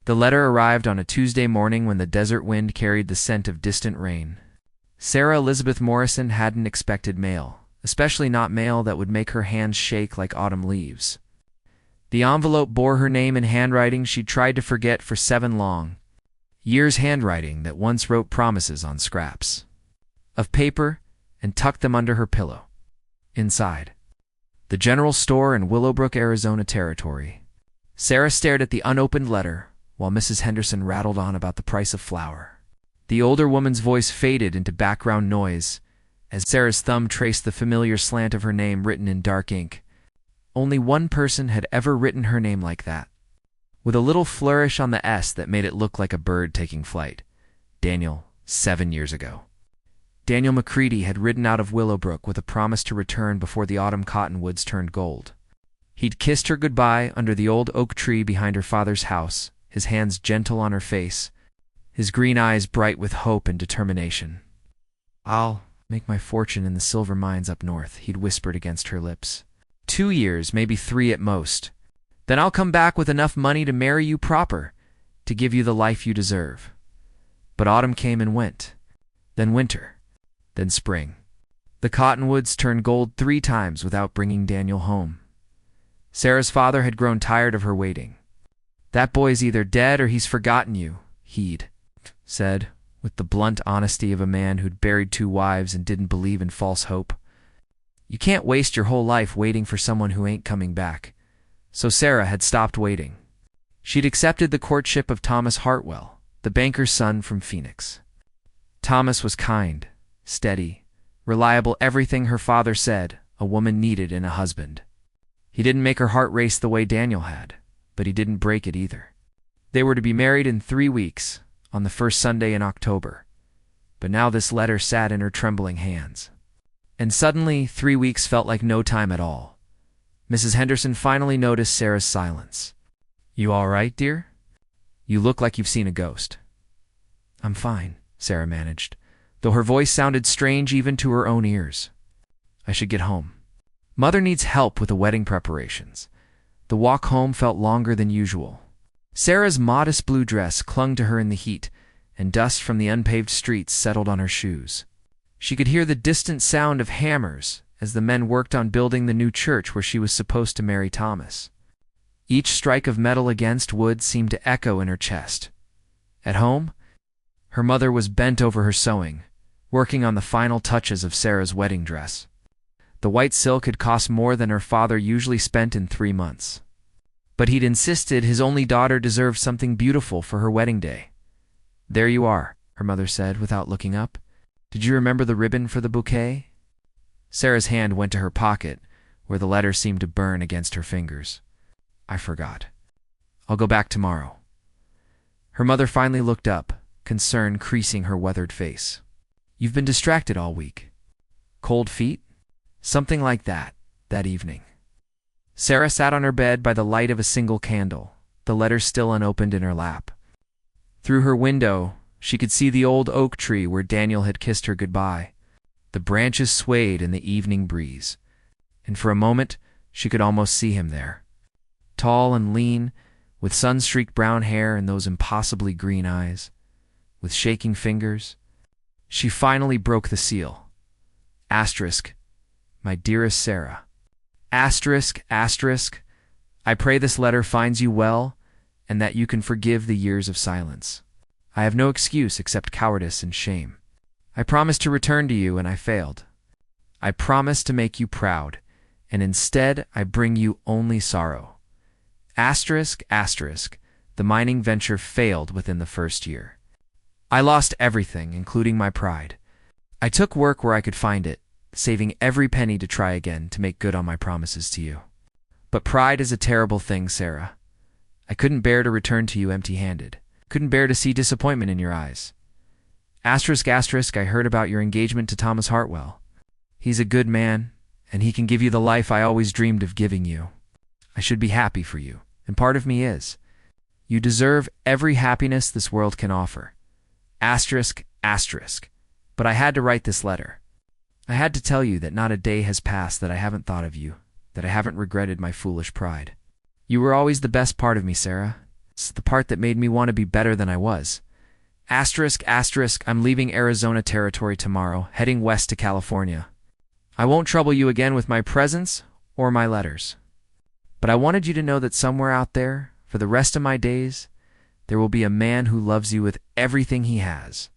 The letter arrived on a Tuesday morning when the desert wind carried the scent of distant rain. Sarah Elizabeth Morrison hadn't expected mail, especially not mail that would make her hands shake like autumn leaves. The envelope bore her name in handwriting she'd tried to forget for 7 long years, handwriting that once wrote promises on scraps of paper and tucked them under her pillow. Inside the general store in Willowbrook, Arizona Territory. Sarah stared at the unopened letter while Mrs. Henderson rattled on about the price of flour. The older woman's voice faded into background noise as Sarah's thumb traced the familiar slant of her name written in dark ink. Only one person had ever written her name like that, with a little flourish on the S that made it look like a bird taking flight. Daniel, 7 years ago. Daniel McCready had ridden out of Willowbrook with a promise to return before the autumn cottonwoods turned gold. He'd kissed her goodbye under the old oak tree behind her father's house, his hands gentle on her face, his green eyes bright with hope and determination. "I'll make my fortune in the silver mines up north," he'd whispered against her lips. 2 years, maybe 3 at most. Then I'll come back with enough money to marry you proper, to give you the life you deserve. But autumn came and went, then winter, then spring. The cottonwoods turned gold 3 times without bringing Daniel home. Sarah's father had grown tired of her waiting. "That boy's either dead or he's forgotten you," he'd said, with the blunt honesty of a man who'd buried 2 wives and didn't believe in false hope. You can't waste your whole life waiting for someone who ain't coming back. So Sarah had stopped waiting. She'd accepted the courtship of Thomas Hartwell, the banker's son from Phoenix. Thomas was kind, steady, reliable, everything her father said a woman needed in a husband. He didn't make her heart race the way Daniel had, but he didn't break it either. They were to be married in 3 weeks, on the first Sunday in October. But now this letter sat in her trembling hands. And suddenly, 3 weeks felt like no time at all. Mrs. Henderson finally noticed Sarah's silence. "You all right, dear? You look like you've seen a ghost." "I'm fine," Sarah managed, though her voice sounded strange even to her own ears. "I should get home. Mother needs help with the wedding preparations." The walk home felt longer than usual. Sarah's modest blue dress clung to her in the heat, and dust from the unpaved streets settled on her shoes. She could hear the distant sound of hammers as the men worked on building the new church where she was supposed to marry Thomas. Each strike of metal against wood seemed to echo in her chest. At home, her mother was bent over her sewing, working on the final touches of Sarah's wedding dress. The white silk had cost more than her father usually spent in 3 months. But he'd insisted his only daughter deserved something beautiful for her wedding day. "There you are," her mother said without looking up. "Did you remember the ribbon for the bouquet?" Sarah's hand went to her pocket, where the letter seemed to burn against her fingers. "I forgot. I'll go back tomorrow." Her mother finally looked up, concern creasing her weathered face. "You've been distracted all week. Cold feet?" "Something like that evening." Sarah sat on her bed by the light of a single candle, the letter still unopened in her lap. Through her window, she could see the old oak tree where Daniel had kissed her goodbye. The branches swayed in the evening breeze, and for a moment she could almost see him there. Tall and lean, with sun-streaked brown hair and those impossibly green eyes. With shaking fingers, she finally broke the seal. Asterisk, "My dearest Sarah." Asterisk, asterisk, "I pray this letter finds you well, and that you can forgive the years of silence. I have no excuse except cowardice and shame. I promised to return to you, and I failed. I promised to make you proud, and instead I bring you only sorrow. Asterisk, asterisk, the mining venture failed within the first year. I lost everything, including my pride. I took work where I could find it, saving every penny to try again to make good on my promises to you. But pride is a terrible thing, Sarah. I couldn't bear to return to you empty-handed. Couldn't bear to see disappointment in your eyes. Asterisk, asterisk, I heard about your engagement to Thomas Hartwell. He's a good man, and he can give you the life I always dreamed of giving you. I should be happy for you, and part of me is. You deserve every happiness this world can offer. Asterisk, asterisk. But I had to write this letter. I had to tell you that not a day has passed that I haven't thought of you, that I haven't regretted my foolish pride. You were always the best part of me, Sarah. It's the part that made me want to be better than I was. Asterisk, asterisk, I'm leaving Arizona territory tomorrow, heading west to California. I won't trouble you again with my presence or my letters. But I wanted you to know that somewhere out there, for the rest of my days, there will be a man who loves you with everything he has.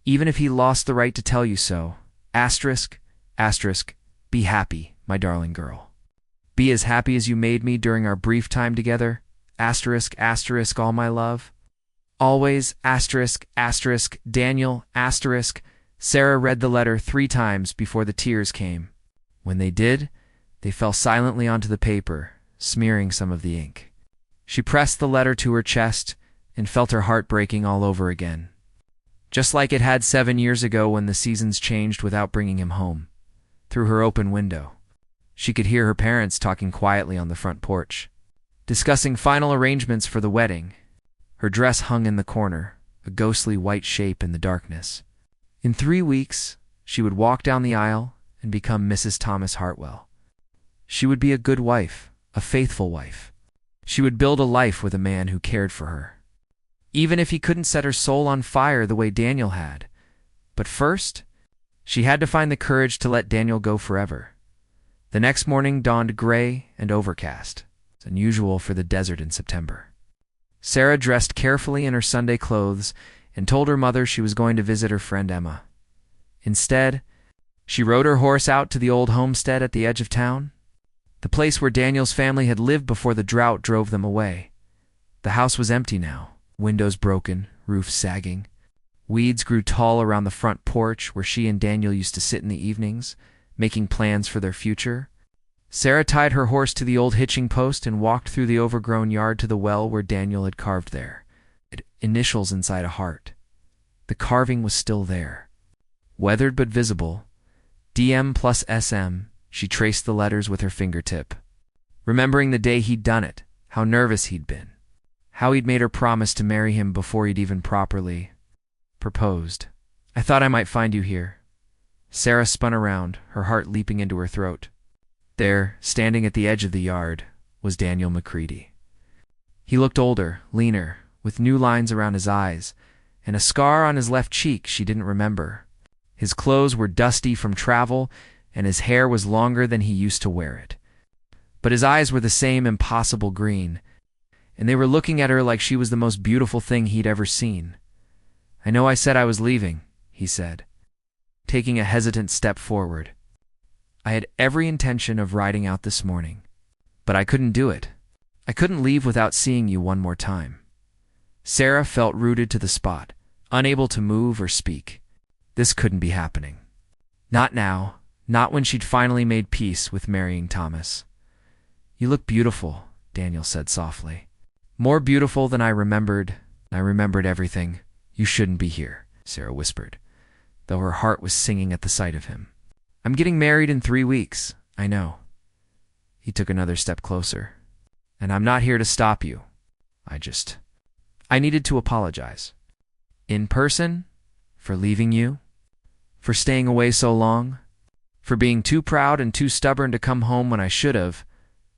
Even if he lost the right to tell you so. Asterisk, asterisk, be happy, my darling girl. Be as happy as you made me during our brief time together. Asterisk, asterisk, all my love. Always, asterisk, asterisk, Daniel, asterisk. Sarah read the letter 3 times before the tears came. When they did, they fell silently onto the paper, smearing some of the ink. She pressed the letter to her chest and felt her heart breaking all over again. Just like it had 7 years ago when the seasons changed without bringing him home. Through her open window, she could hear her parents talking quietly on the front porch, discussing final arrangements for the wedding. Her dress hung in the corner, a ghostly white shape in the darkness. In 3 weeks, she would walk down the aisle and become Mrs. Thomas Hartwell. She would be a good wife, a faithful wife. She would build a life with a man who cared for her. Even if he couldn't set her soul on fire the way Daniel had. But first, she had to find the courage to let Daniel go forever. The next morning dawned gray and overcast. It's unusual for the desert in September. Sarah dressed carefully in her Sunday clothes and told her mother she was going to visit her friend Emma. Instead, she rode her horse out to the old homestead at the edge of town, the place where Daniel's family had lived before the drought drove them away. The house was empty now, windows broken, roof sagging. Weeds grew tall around the front porch where she and Daniel used to sit in the evenings, making plans for their future. Sarah tied her horse to the old hitching post and walked through the overgrown yard to the well where Daniel had carved there. Initials inside a heart. The carving was still there. Weathered but visible, DM plus SM, she traced the letters with her fingertip. Remembering the day he'd done it, how nervous he'd been, how he'd made her promise to marry him before he'd even properly proposed. I thought I might find you here. Sarah spun around, her heart leaping into her throat. There, standing at the edge of the yard, was Daniel McCready. He looked older, leaner, with new lines around his eyes, and a scar on his left cheek she didn't remember. His clothes were dusty from travel, and his hair was longer than he used to wear it. But his eyes were the same impossible green, and they were looking at her like she was the most beautiful thing he'd ever seen. I know I said I was leaving, he said, taking a hesitant step forward. I had every intention of riding out this morning, but I couldn't do it. I couldn't leave without seeing you one more time. Sarah felt rooted to the spot, unable to move or speak. This couldn't be happening. Not now, not when she'd finally made peace with marrying Thomas. You look beautiful, Daniel said softly. More beautiful than I remembered. I remembered everything. You shouldn't be here, Sarah whispered, though her heart was singing at the sight of him. I'm getting married in 3 weeks, I know. He took another step closer. And I'm not here to stop you. I needed to apologize. In person, for leaving you, for staying away so long, for being too proud and too stubborn to come home when I should have.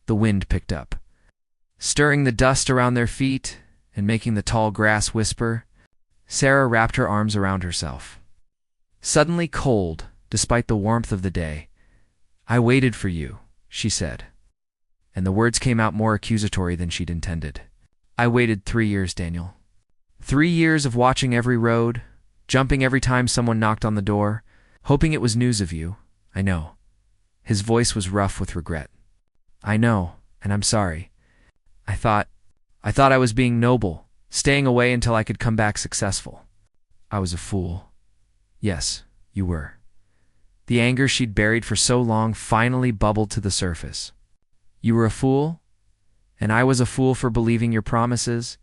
The wind picked up, stirring the dust around their feet and making the tall grass whisper. Sarah wrapped her arms around herself. Suddenly cold, despite the warmth of the day. I waited for you, she said. And the words came out more accusatory than she'd intended. I waited 3 years, Daniel. 3 years of watching every road, jumping every time someone knocked on the door, hoping it was news of you. I know. His voice was rough with regret. I know, and I'm sorry. I thought I was being noble, staying away until I could come back successful. I was a fool. Yes, you were. The anger she'd buried for so long finally bubbled to the surface. You were a fool, and I was a fool for believing your promises.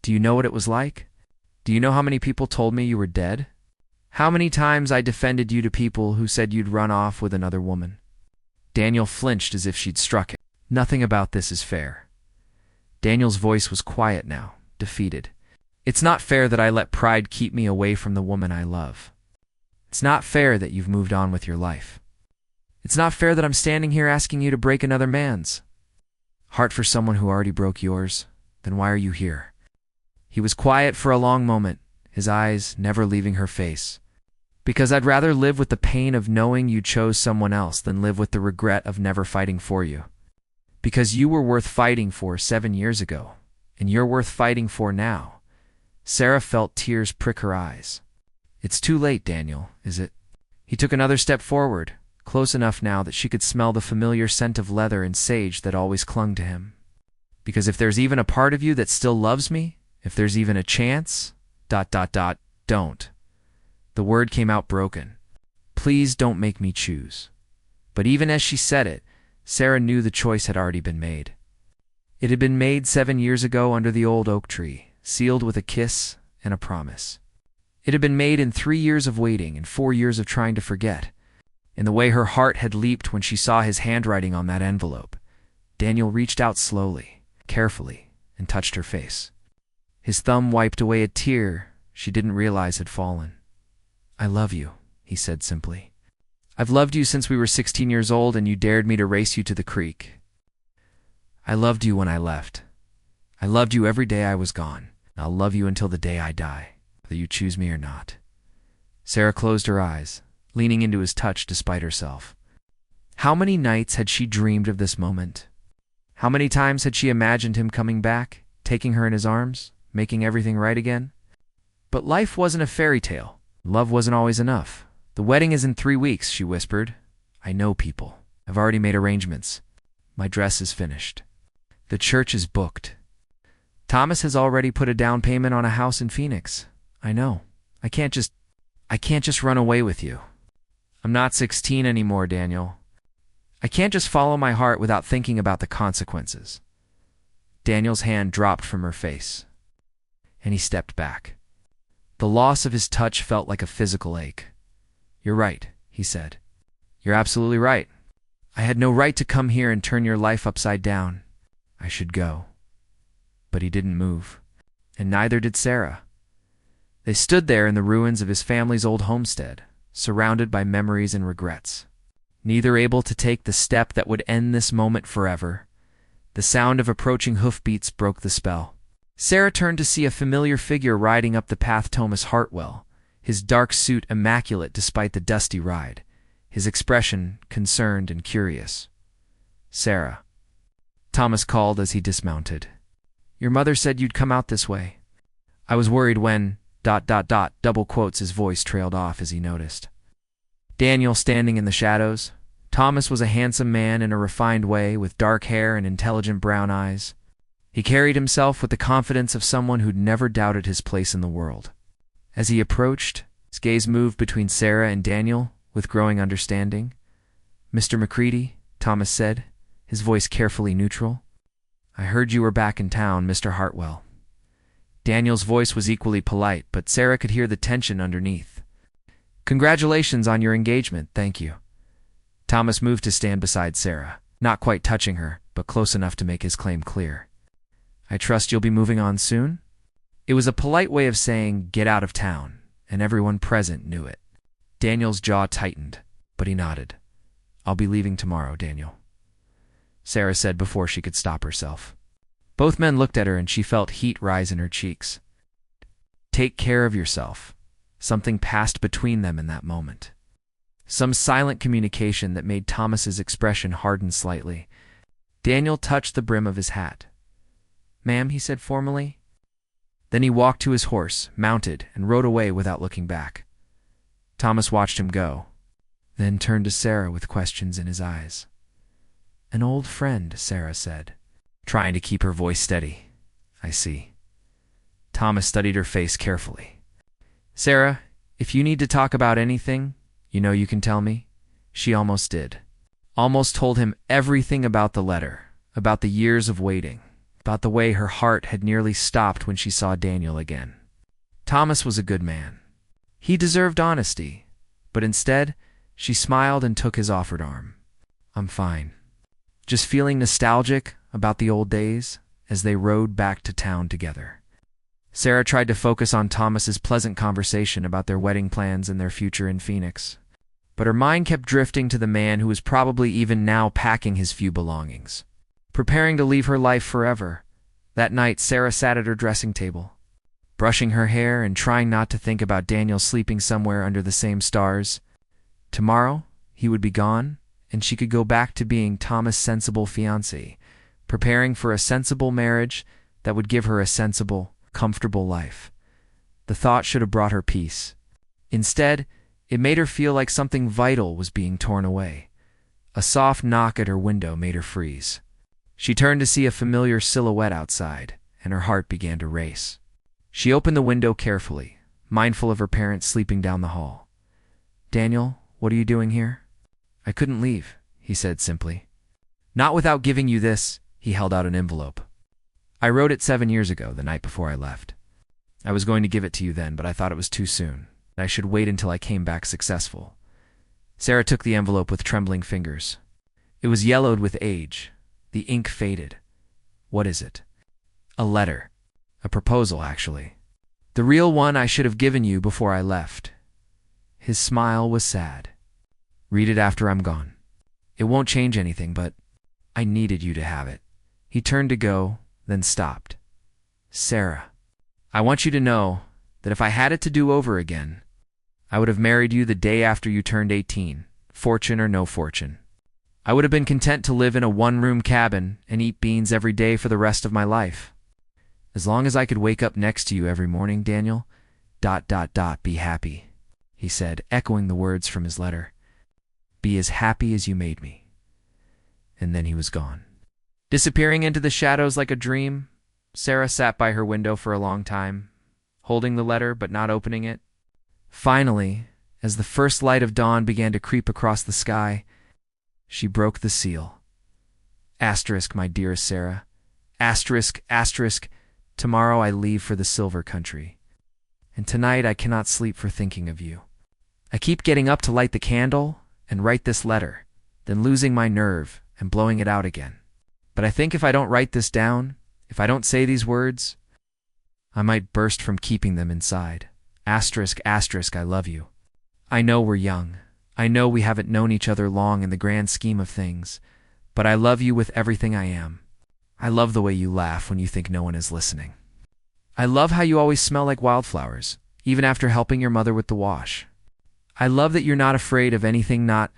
Do you know what it was like? Do you know how many people told me you were dead? How many times I defended you to people who said you'd run off with another woman? Daniel flinched as if she'd struck him. Nothing about this is fair. Daniel's voice was quiet now, defeated. It's not fair that I let pride keep me away from the woman I love. It's not fair that you've moved on with your life. It's not fair that I'm standing here asking you to break another man's heart for someone who already broke yours. Then why are you here? He was quiet for a long moment, his eyes never leaving her face. Because I'd rather live with the pain of knowing you chose someone else than live with the regret of never fighting for you. Because you were worth fighting for 7 years ago, and you're worth fighting for now. Sarah felt tears prick her eyes. It's too late, Daniel, is it? He took another step forward, close enough now that she could smell the familiar scent of leather and sage that always clung to him. Because if there's even a part of you that still loves me, if there's even a chance, don't. The word came out broken. Please don't make me choose. But even as she said it, Sarah knew the choice had already been made. It had been made 7 years ago under the old oak tree, sealed with a kiss and a promise. It had been made in 3 years of waiting and 4 years of trying to forget. In the way her heart had leaped when she saw his handwriting on that envelope, Daniel reached out slowly, carefully, and touched her face. His thumb wiped away a tear she didn't realize had fallen. I love you, he said simply. I've loved you since we were 16 years old and you dared me to race you to the creek. I loved you when I left. I loved you every day I was gone. I'll love you until the day I die, whether you choose me or not. Sarah closed her eyes, leaning into his touch despite herself. How many nights had she dreamed of this moment? How many times had she imagined him coming back, taking her in his arms, making everything right again? But life wasn't a fairy tale. Love wasn't always enough. The wedding is in 3 weeks, she whispered. I know people. I've already made arrangements. My dress is finished. The church is booked. Thomas has already put a down payment on a house in Phoenix. I know. I can't just run away with you. I'm not 16 anymore, Daniel. I can't just follow my heart without thinking about the consequences. Daniel's hand dropped from her face, and he stepped back. The loss of his touch felt like a physical ache. You're right, he said. You're absolutely right. I had no right to come here and turn your life upside down. I should go. But he didn't move, and neither did Sarah. They stood there in the ruins of his family's old homestead, surrounded by memories and regrets, neither able to take the step that would end this moment forever. The sound of approaching hoofbeats broke the spell. Sarah turned to see a familiar figure riding up the path. Thomas Hartwell, his dark suit immaculate despite the dusty ride, his expression concerned and curious. Sarah, Thomas called as he dismounted. Your mother said you'd come out this way. I was worried when... double quotes. His voice trailed off as he noticed Daniel standing in the shadows. Thomas was a handsome man in a refined way, with dark hair and intelligent brown eyes. He carried himself with the confidence of someone who'd never doubted his place in the world. As he approached, his gaze moved between Sarah and Daniel with growing understanding. Mr. McCready, Thomas said, his voice carefully neutral. I heard you were back in town, Mr. Hartwell. Daniel's voice was equally polite, but Sarah could hear the tension underneath. Congratulations on your engagement, thank you. Thomas moved to stand beside Sarah, not quite touching her, but close enough to make his claim clear. I trust you'll be moving on soon? It was a polite way of saying, get out of town, and everyone present knew it. Daniel's jaw tightened, but he nodded. I'll be leaving tomorrow, Daniel, Sarah said before she could stop herself. Both men looked at her and she felt heat rise in her cheeks. Take care of yourself. Something passed between them in that moment. Some silent communication that made Thomas's expression harden slightly. Daniel touched the brim of his hat. Ma'am, he said formally. Then he walked to his horse, mounted, and rode away without looking back. Thomas watched him go, then turned to Sarah with questions in his eyes. An old friend, Sarah said, trying to keep her voice steady. I see. Thomas studied her face carefully. Sarah, if you need to talk about anything, you know you can tell me. She almost did. Almost told him everything about the letter, about the years of waiting, about the way her heart had nearly stopped when she saw Daniel again. Thomas was a good man. He deserved honesty, but instead, she smiled and took his offered arm. I'm fine. Just feeling nostalgic about the old days as they rode back to town together. Sarah tried to focus on Thomas's pleasant conversation about their wedding plans and their future in Phoenix, but her mind kept drifting to the man who was probably even now packing his few belongings, preparing to leave her life forever, That night, Sarah sat at her dressing table, brushing her hair and trying not to think about Daniel sleeping somewhere under the same stars. Tomorrow, he would be gone, and she could go back to being Thomas' sensible fiancé, preparing for a sensible marriage that would give her a sensible, comfortable life. The thought should have brought her peace. Instead, it made her feel like something vital was being torn away. A soft knock at her window made her freeze. She turned to see a familiar silhouette outside, and her heart began to race. She opened the window carefully, mindful of her parents sleeping down the hall. "Daniel, what are you doing here?" "I couldn't leave," he said simply. "Not without giving you this." He held out an envelope. "I wrote it 7 years ago, the night before I left. I was going to give it to you then, but I thought it was too soon. I should wait until I came back successful." Sarah took the envelope with trembling fingers. It was yellowed with age. The ink faded. "What is it?" "A letter. A proposal, actually. The real one I should have given you before I left." His smile was sad. "Read it after I'm gone. It won't change anything, but I needed you to have it." He turned to go, then stopped. "Sarah, I want you to know that if I had it to do over again, I would have married you the day after you turned 18, fortune or no fortune. I would have been content to live in a one-room cabin and eat beans every day for the rest of my life. As long as I could wake up next to you every morning, Daniel, ... be happy," he said, echoing the words from his letter. "Be as happy as you made me." And then he was gone. Disappearing into the shadows like a dream, Sarah sat by her window for a long time, holding the letter but not opening it. Finally, as the first light of dawn began to creep across the sky, she broke the seal. Asterisk, my dearest Sarah. Asterisk, asterisk, tomorrow I leave for the silver country. And tonight I cannot sleep for thinking of you. I keep getting up to light the candle and write this letter, then losing my nerve and blowing it out again. But I think if I don't write this down, if I don't say these words, I might burst from keeping them inside. Asterisk, asterisk, I love you. I know we're young. I know we haven't known each other long in the grand scheme of things, but I love you with everything I am. I love the way you laugh when you think no one is listening. I love how you always smell like wildflowers, even after helping your mother with the wash. I love that you're not afraid of anything, not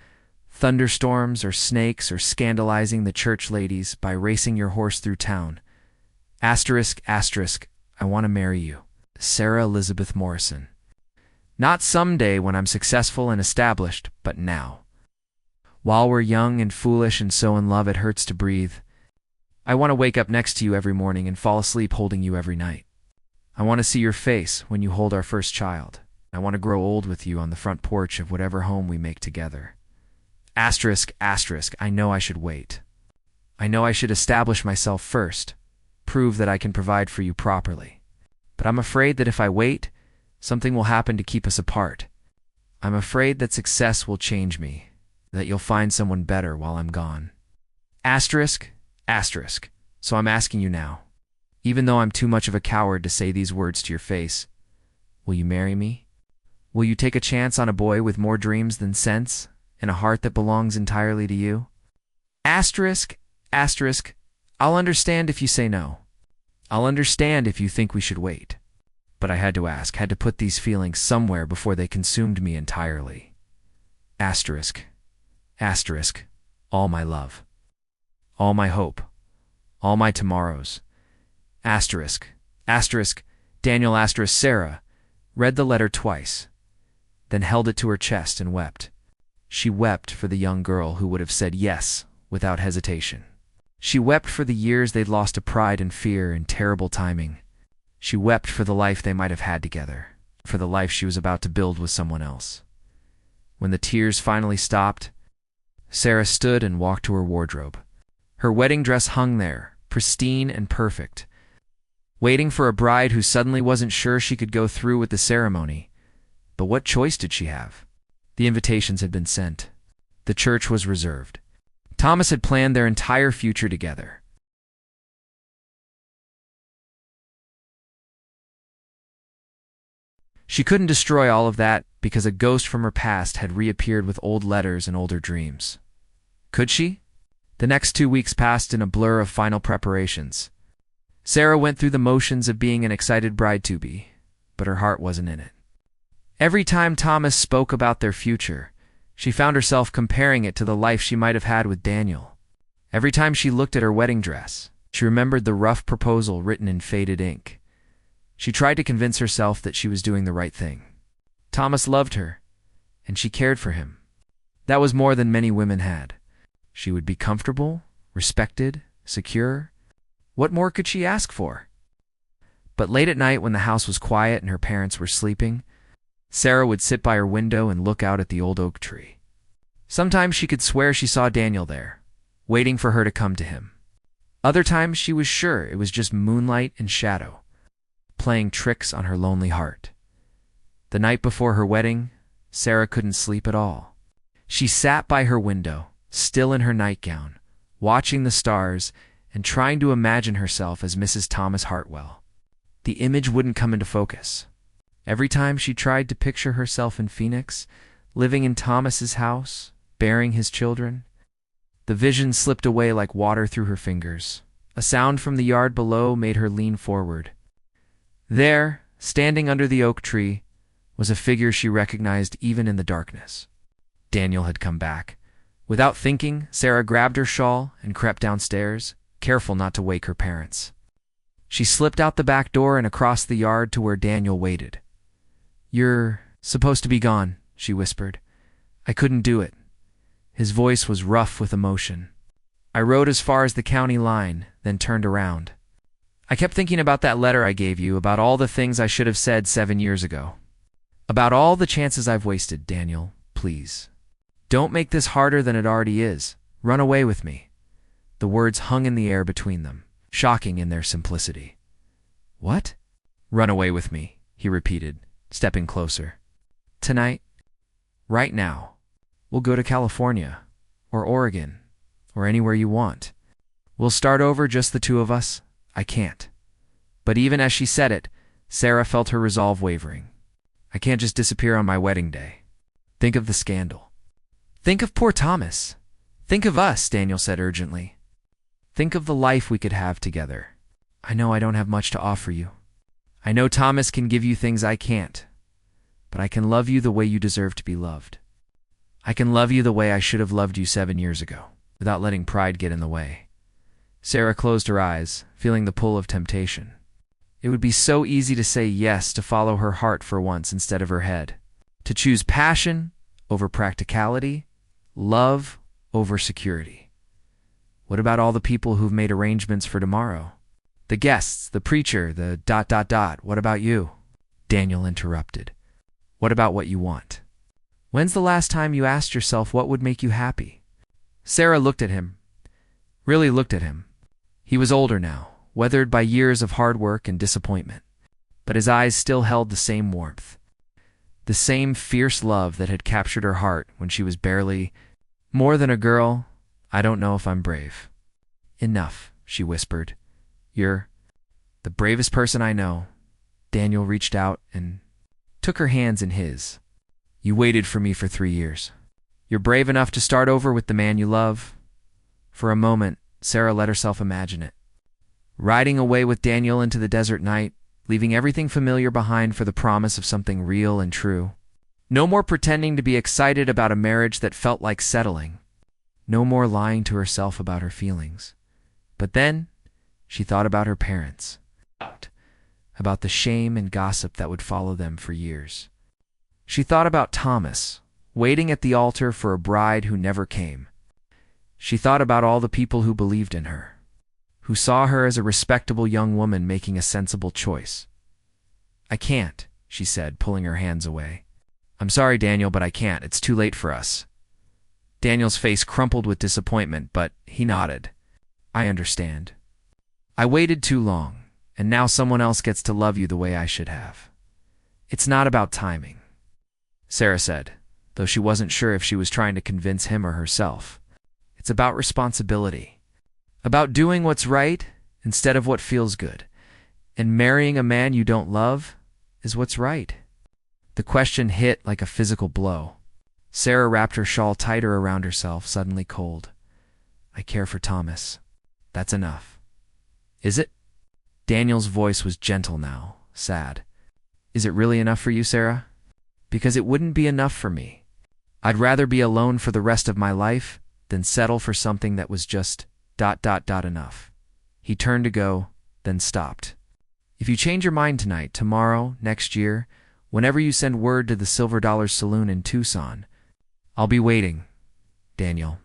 thunderstorms or snakes or scandalizing the church ladies by racing your horse through town. Asterisk, asterisk, I want to marry you. Sarah Elizabeth Morrison. Not someday when I'm successful and established, but now. While we're young and foolish and so in love it hurts to breathe, I want to wake up next to you every morning and fall asleep holding you every night. I want to see your face when you hold our first child. I want to grow old with you on the front porch of whatever home we make together. Asterisk, asterisk, I know I should wait. I know I should establish myself first, prove that I can provide for you properly. But I'm afraid that if I wait, something will happen to keep us apart. I'm afraid that success will change me, that you'll find someone better while I'm gone. Asterisk, asterisk, so I'm asking you now, even though I'm too much of a coward to say these words to your face, will you marry me? Will you take a chance on a boy with more dreams than sense and a heart that belongs entirely to you? Asterisk, asterisk, I'll understand if you say no. I'll understand if you think we should wait. But I had to ask, had to put these feelings somewhere before they consumed me entirely. Asterisk, asterisk, all my love, all my hope, all my tomorrows. Asterisk, asterisk, Daniel asterisk Sarah read the letter twice, then held it to her chest and wept. She wept for the young girl who would have said yes without hesitation. She wept for the years they'd lost to pride and fear and terrible timing. She wept for the life they might have had together, for the life she was about to build with someone else. When the tears finally stopped, Sarah stood and walked to her wardrobe. Her wedding dress hung there, pristine and perfect, waiting for a bride who suddenly wasn't sure she could go through with the ceremony. But what choice did she have? The invitations had been sent. The church was reserved. Thomas had planned their entire future together. She couldn't destroy all of that because a ghost from her past had reappeared with old letters and older dreams. Could she? The next 2 weeks passed in a blur of final preparations. Sarah went through the motions of being an excited bride-to-be, but her heart wasn't in it. Every time Thomas spoke about their future, she found herself comparing it to the life she might have had with Daniel. Every time she looked at her wedding dress, she remembered the rough proposal written in faded ink. She tried to convince herself that she was doing the right thing. Thomas loved her, and she cared for him. That was more than many women had. She would be comfortable, respected, secure. What more could she ask for? But late at night, when the house was quiet and her parents were sleeping, Sarah would sit by her window and look out at the old oak tree. Sometimes she could swear she saw Daniel there, waiting for her to come to him. Other times she was sure it was just moonlight and shadow, playing tricks on her lonely heart. The night before her wedding, Sarah couldn't sleep at all. She sat by her window, still in her nightgown, watching the stars and trying to imagine herself as Mrs. Thomas Hartwell. The image wouldn't come into focus. Every time she tried to picture herself in Phoenix, living in Thomas's house, bearing his children, the vision slipped away like water through her fingers. A sound from the yard below made her lean forward. There, standing under the oak tree, was a figure she recognized even in the darkness. Daniel had come back. Without thinking, Sarah grabbed her shawl and crept downstairs, careful not to wake her parents. She slipped out the back door and across the yard to where Daniel waited. "You're supposed to be gone," she whispered. "I couldn't do it." His voice was rough with emotion. "I rode as far as the county line, then turned around. I kept thinking about that letter I gave you, about all the things I should have said 7 years ago. About all the chances I've wasted. Daniel, please. Don't make this harder than it already is. Run away with me." The words hung in the air between them, shocking in their simplicity. "What?" "Run away with me," he repeated, stepping closer. "Tonight? Right now. We'll go to California, or Oregon, or anywhere you want. We'll start over, just the two of us. I can't." But even as she said it, Sarah felt her resolve wavering. "I can't just disappear on my wedding day. Think of the scandal. Think of poor Thomas. Think of us," Daniel said urgently. "Think of the life we could have together. I know I don't have much to offer you. I know Thomas can give you things I can't. But I can love you the way you deserve to be loved. I can love you the way I should have loved you 7 years ago, without letting pride get in the way." Sarah closed her eyes, feeling the pull of temptation. It would be so easy to say yes, to follow her heart for once instead of her head, to choose passion over practicality, love over security. What about all the people who've made arrangements for tomorrow? The guests, the preacher, the ... What about you? Daniel interrupted. What about what you want? When's the last time you asked yourself what would make you happy? Sarah looked at him, really looked at him. He was older now, weathered by years of hard work and disappointment, but his eyes still held the same warmth, the same fierce love that had captured her heart when she was barely more than a girl. "I don't know if I'm brave." "Enough," she whispered. "You're the bravest person I know." Daniel reached out and took her hands in his. "You waited for me for 3 years. You're brave enough to start over with the man you love." For a moment, Sarah let herself imagine it. Riding away with Daniel into the desert night, leaving everything familiar behind for the promise of something real and true. No more pretending to be excited about a marriage that felt like settling. No more lying to herself about her feelings. But then, she thought about her parents, about the shame and gossip that would follow them for years. She thought about Thomas, waiting at the altar for a bride who never came. She thought about all the people who believed in her, who saw her as a respectable young woman making a sensible choice. "I can't," she said, pulling her hands away. "I'm sorry, Daniel, but I can't. It's too late for us." Daniel's face crumpled with disappointment, but he nodded. "I understand. I waited too long, and now someone else gets to love you the way I should have. It's not about timing," Sarah said, though she wasn't sure if she was trying to convince him or herself. "It's about responsibility, about doing what's right instead of what feels good, and marrying a man you don't love is what's right." The question hit like a physical blow. Sarah wrapped her shawl tighter around herself, suddenly cold. "I care for Thomas. That's enough." "Is it?" Daniel's voice was gentle now, sad. Is it really enough for you, Sarah? Because it wouldn't be enough for me. I'd rather be alone for the rest of my life than settle for something that was just ... enough. He turned to go, then stopped. If you change your mind tonight, tomorrow, next year, whenever you send word to the Silver Dollar Saloon in Tucson, I'll be waiting, Daniel. ...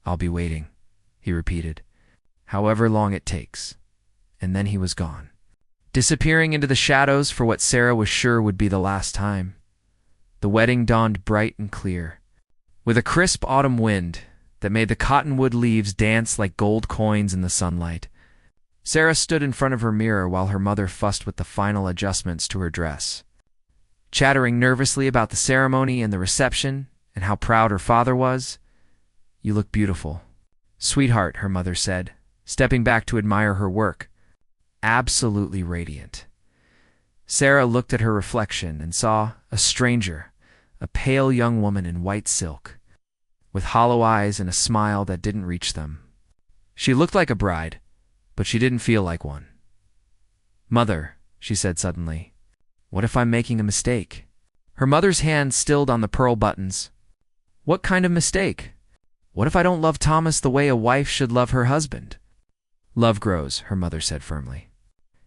I'll be waiting, he repeated, however long it takes. And then he was gone, disappearing into the shadows for what Sarah was sure would be the last time. The wedding dawned bright and clear, with a crisp autumn wind that made the cottonwood leaves dance like gold coins in the sunlight. Sarah stood in front of her mirror while her mother fussed with the final adjustments to her dress, chattering nervously about the ceremony and the reception and how proud her father was. You look beautiful, sweetheart, her mother said, stepping back to admire her work. Absolutely radiant. Sarah looked at her reflection and saw a stranger, a pale young woman in white silk, with hollow eyes and a smile that didn't reach them. She looked like a bride, but she didn't feel like one. Mother, she said suddenly, what if I'm making a mistake? Her mother's hand stilled on the pearl buttons. What kind of mistake? What if I don't love Thomas the way a wife should love her husband? Love grows, her mother said firmly.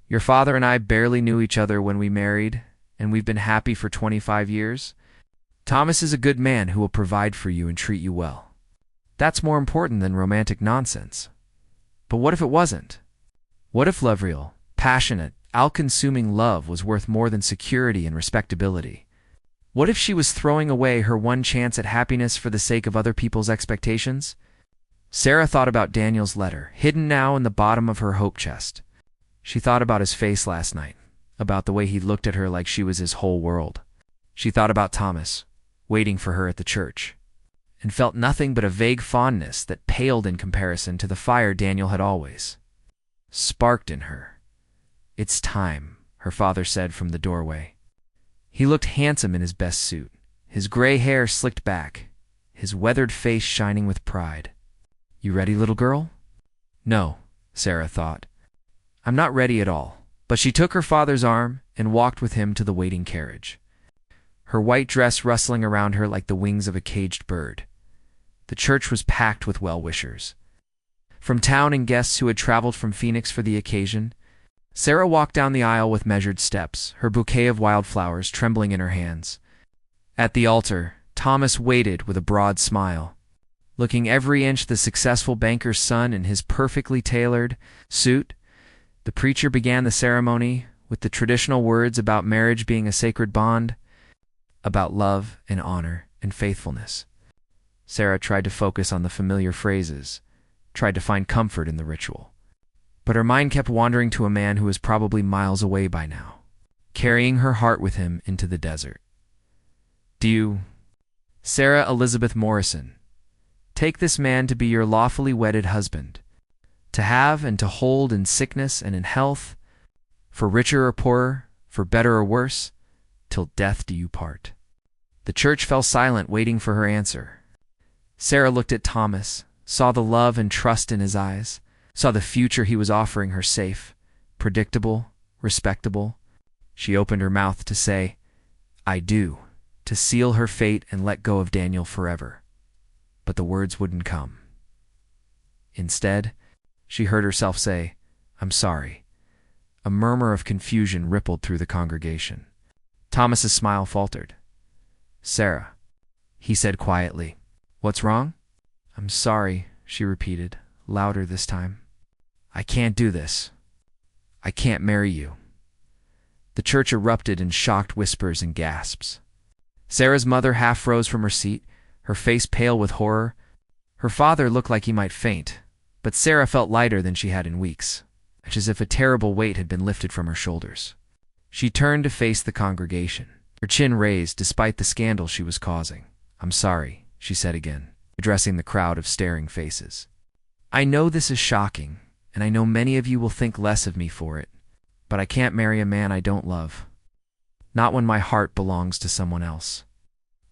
Your father and I barely knew each other when we married, and we've been happy for 25 years. Thomas is a good man who will provide for you and treat you well. That's more important than romantic nonsense. But what if it wasn't? What if love, real, passionate, all-consuming love, was worth more than security and respectability? What if she was throwing away her one chance at happiness for the sake of other people's expectations? Sarah thought about Daniel's letter, hidden now in the bottom of her hope chest. She thought about his face last night, about the way he looked at her like she was his whole world. She thought about Thomas, waiting for her at the church, and felt nothing but a vague fondness that paled in comparison to the fire Daniel had always sparked in her. It's time, her father said from the doorway. He looked handsome in his best suit, his gray hair slicked back, his weathered face shining with pride. You ready, little girl? No, Sarah thought. I'm not ready at all. But she took her father's arm and walked with him to the waiting carriage, her white dress rustling around her like the wings of a caged bird. The church was packed with well-wishers, from town and guests who had traveled from Phoenix for the occasion. Sarah walked down the aisle with measured steps, her bouquet of wildflowers trembling in her hands. At the altar, Thomas waited with a broad smile, looking every inch the successful banker's son in his perfectly tailored suit. The preacher began the ceremony with the traditional words about marriage being a sacred bond, about love and honor and faithfulness. Sarah tried to focus on the familiar phrases, tried to find comfort in the ritual. But her mind kept wandering to a man who was probably miles away by now, carrying her heart with him into the desert. Do you, Sarah Elizabeth Morrison, take this man to be your lawfully wedded husband, to have and to hold in sickness and in health, for richer or poorer, for better or worse, till death do you part? The church fell silent, waiting for her answer. Sarah looked at Thomas, saw the love and trust in his eyes, saw the future he was offering her, safe, predictable, respectable. She opened her mouth to say, I do, to seal her fate and let go of Daniel forever. But the words wouldn't come. Instead, she heard herself say, I'm sorry. A murmur of confusion rippled through the congregation. Thomas's smile faltered. Sarah, he said quietly. What's wrong? I'm sorry, she repeated, louder this time. I can't do this. I can't marry you. The church erupted in shocked whispers and gasps. Sarah's mother half rose from her seat, her face pale with horror. Her father looked like he might faint, but Sarah felt lighter than she had in weeks, as if a terrible weight had been lifted from her shoulders. She turned to face the congregation, her chin raised despite the scandal she was causing. I'm sorry, she said again, addressing the crowd of staring faces. I know this is shocking, and I know many of you will think less of me for it, but I can't marry a man I don't love. Not when my heart belongs to someone else.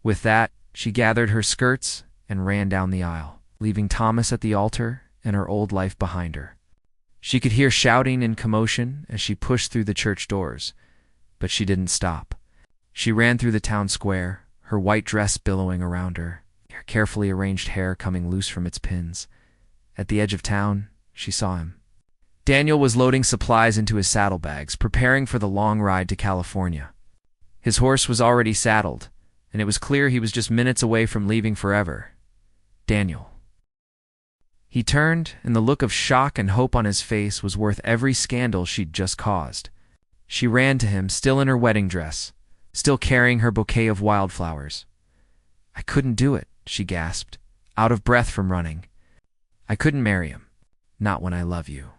With that, she gathered her skirts and ran down the aisle, leaving Thomas at the altar and her old life behind her. She could hear shouting and commotion as she pushed through the church doors, but she didn't stop. She ran through the town square, her white dress billowing around her, her carefully arranged hair coming loose from its pins. At the edge of town, she saw him. Daniel was loading supplies into his saddlebags, preparing for the long ride to California. His horse was already saddled, and it was clear he was just minutes away from leaving forever. Daniel. He turned, and the look of shock and hope on his face was worth every scandal she'd just caused. She ran to him, still in her wedding dress, still carrying her bouquet of wildflowers. "I couldn't do it," she gasped, out of breath from running. "I couldn't marry him. Not when I love you."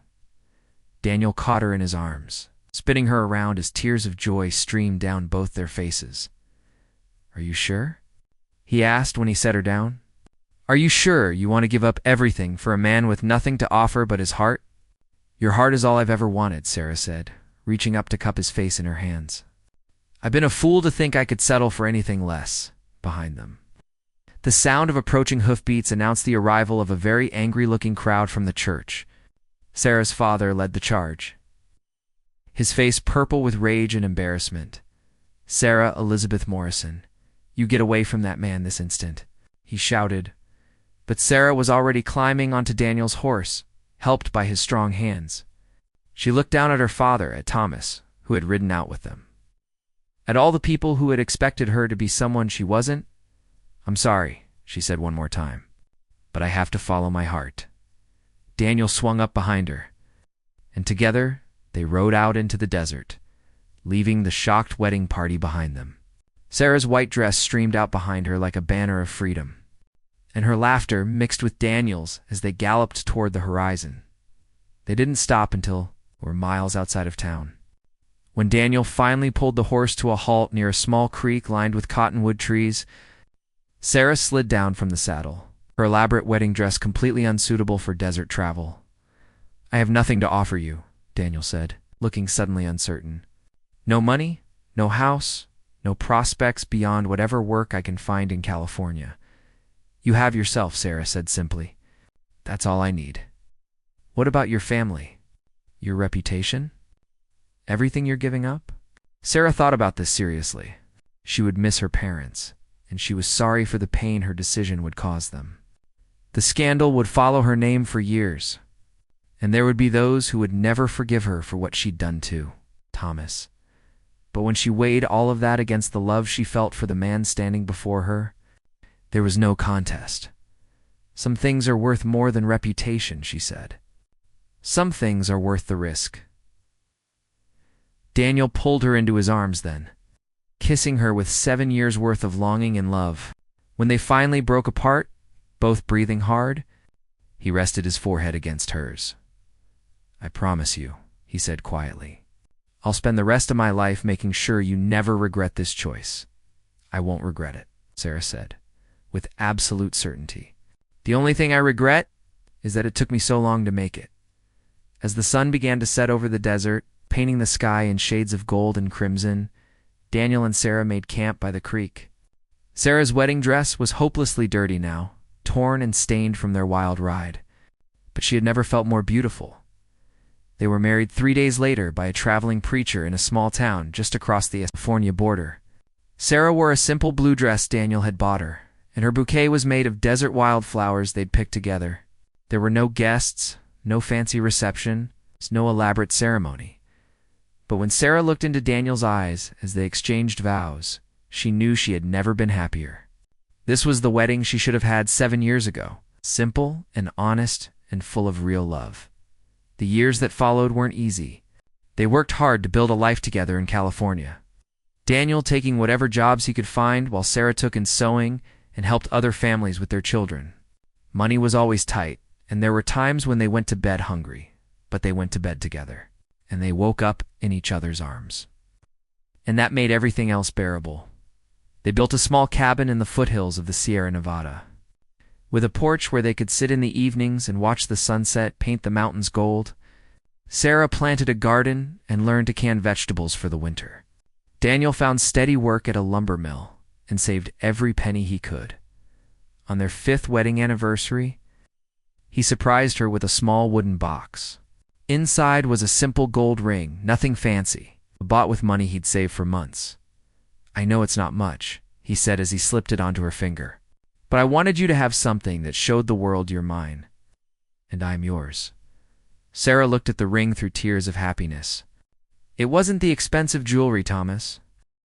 Daniel caught her in his arms, spinning her around as tears of joy streamed down both their faces. "Are you sure?" he asked when he set her down. "Are you sure you want to give up everything for a man with nothing to offer but his heart?" "Your heart is all I've ever wanted," Sarah said, reaching up to cup his face in her hands. "I've been a fool to think I could settle for anything less." Behind them, the sound of approaching hoofbeats announced the arrival of a very angry-looking crowd from the church. Sarah's father led the charge, his face purple with rage and embarrassment. "Sarah Elizabeth Morrison, you get away from that man this instant," he shouted. But Sarah was already climbing onto Daniel's horse, helped by his strong hands. She looked down at her father, at Thomas, who had ridden out with them. At all the people who had expected her to be someone she wasn't. "I'm sorry," she said one more time, "but I have to follow my heart." Daniel swung up behind her, and together they rode out into the desert, leaving the shocked wedding party behind them. Sarah's white dress streamed out behind her like a banner of freedom, and her laughter mixed with Daniel's as they galloped toward the horizon. They didn't stop until they were miles outside of town. When Daniel finally pulled the horse to a halt near a small creek lined with cottonwood trees, Sarah slid down from the saddle, her elaborate wedding dress completely unsuitable for desert travel. "I have nothing to offer you," Daniel said, looking suddenly uncertain. "No money, no house, no prospects beyond whatever work I can find in California." "You have yourself," Sarah said simply. "That's all I need." "What about your family? Your reputation? Everything you're giving up?" Sarah thought about this seriously. She would miss her parents, and she was sorry for the pain her decision would cause them. The scandal would follow her name for years, and there would be those who would never forgive her for what she'd done to Thomas. But when she weighed all of that against the love she felt for the man standing before her, there was no contest. "Some things are worth more than reputation," she said. "Some things are worth the risk." Daniel pulled her into his arms then, kissing her with 7 years' worth of longing and love. When they finally broke apart, both breathing hard, he rested his forehead against hers. "I promise you," he said quietly, "I'll spend the rest of my life making sure you never regret this choice." "I won't regret it," Sarah said, with absolute certainty. "The only thing I regret is that it took me so long to make it." As the sun began to set over the desert, painting the sky in shades of gold and crimson, Daniel and Sarah made camp by the creek. Sarah's wedding dress was hopelessly dirty now, torn and stained from their wild ride, but she had never felt more beautiful. They were married 3 days later by a traveling preacher in a small town just across the California border. Sarah wore a simple blue dress Daniel had bought her, and her bouquet was made of desert wildflowers they'd picked together. There were no guests, no fancy reception, no elaborate ceremony. But when Sarah looked into Daniel's eyes as they exchanged vows, she knew she had never been happier. This was the wedding she should have had 7 years ago, simple and honest and full of real love. The years that followed weren't easy. They worked hard to build a life together in California, Daniel taking whatever jobs he could find while Sarah took in sewing and helped other families with their children. Money was always tight, and there were times when they went to bed hungry, but they went to bed together, and they woke up in each other's arms. And that made everything else bearable. They built a small cabin in the foothills of the Sierra Nevada, with a porch where they could sit in the evenings and watch the sunset paint the mountains gold. Sarah planted a garden and learned to can vegetables for the winter. Daniel found steady work at a lumber mill and saved every penny he could. On their 5th wedding anniversary, he surprised her with a small wooden box. Inside was a simple gold ring, nothing fancy, bought with money he'd saved for months. "I know it's not much," he said as he slipped it onto her finger. "But I wanted you to have something that showed the world you're mine. And I'm yours." Sarah looked at the ring through tears of happiness. "It wasn't the expensive jewelry, Thomas.